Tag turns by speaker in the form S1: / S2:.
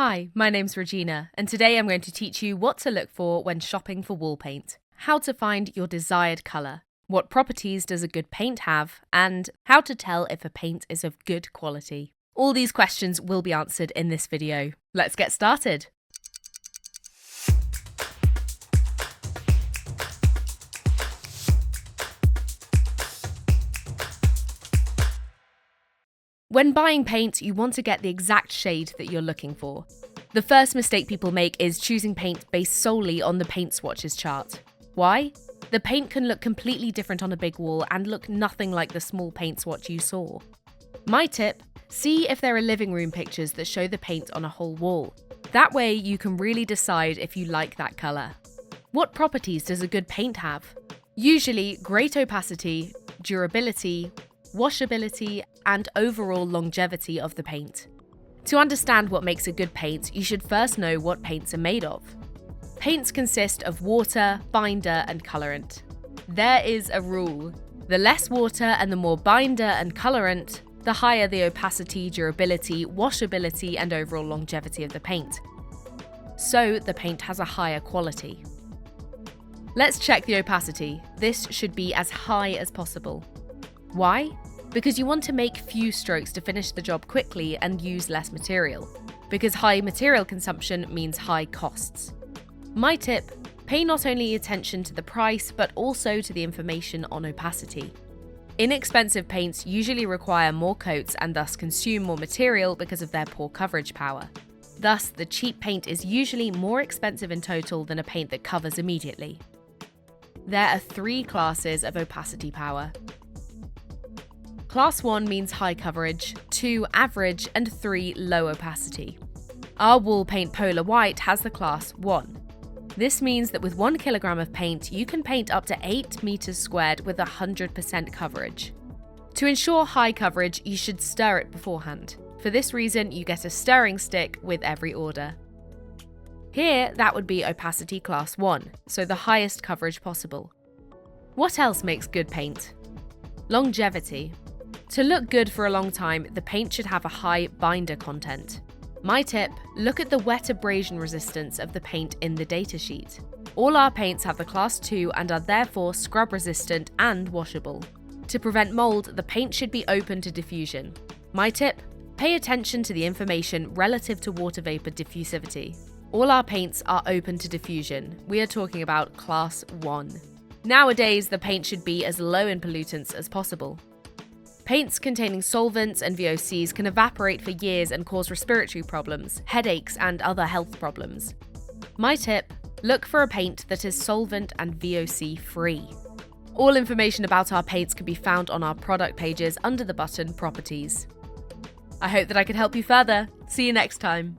S1: Hi, my name's Regina, and today I'm going to teach you what to look for when shopping for wall paint, how to find your desired colour, what properties does a good paint have, and how to tell if a paint is of good quality. All these questions will be answered in this video. Let's get started! When buying paint, you want to get the exact shade that you're looking for. The first mistake people make is choosing paint based solely on the paint swatches chart. Why? The paint can look completely different on a big wall and look nothing like the small paint swatch you saw. My tip: see if there are living room pictures that show the paint on a whole wall. That way you can really decide if you like that colour. What properties does a good paint have? Usually great opacity, durability, washability, and overall longevity of the paint. To understand what makes a good paint, you should first know what paints are made of. Paints consist of water, binder, and colorant. There is a rule: the less water and the more binder and colorant, the higher the opacity, durability, washability, and overall longevity of the paint. So the paint has a higher quality. Let's check the opacity. This should be as high as possible. Why? Because you want to make few strokes to finish the job quickly and use less material. Because high material consumption means high costs. My tip: pay not only attention to the price, but also to the information on opacity. Inexpensive paints usually require more coats and thus consume more material because of their poor coverage power. Thus, the cheap paint is usually more expensive in total than a paint that covers immediately. There are 3 classes of opacity power. Class 1 means high coverage, 2 average, and 3 low opacity. Our wall paint Polar White has the class 1. This means that with 1 kilogram of paint, you can paint up to 8 meters squared with 100% coverage. To ensure high coverage, you should stir it beforehand. For this reason, you get a stirring stick with every order. Here, that would be opacity class 1, so the highest coverage possible. What else makes good paint? Longevity. To look good for a long time, the paint should have a high binder content. My tip: look at the wet abrasion resistance of the paint in the datasheet. All our paints have the class 2 and are therefore scrub resistant and washable. To prevent mold, the paint should be open to diffusion. My tip: pay attention to the information relative to water vapor diffusivity. All our paints are open to diffusion. We are talking about class 1. Nowadays, the paint should be as low in pollutants as possible. Paints containing solvents and VOCs can evaporate for years and cause respiratory problems, headaches, and other health problems. My tip: look for a paint that is solvent and VOC free. All information about our paints can be found on our product pages under the button Properties. I hope that I could help you further. See you next time.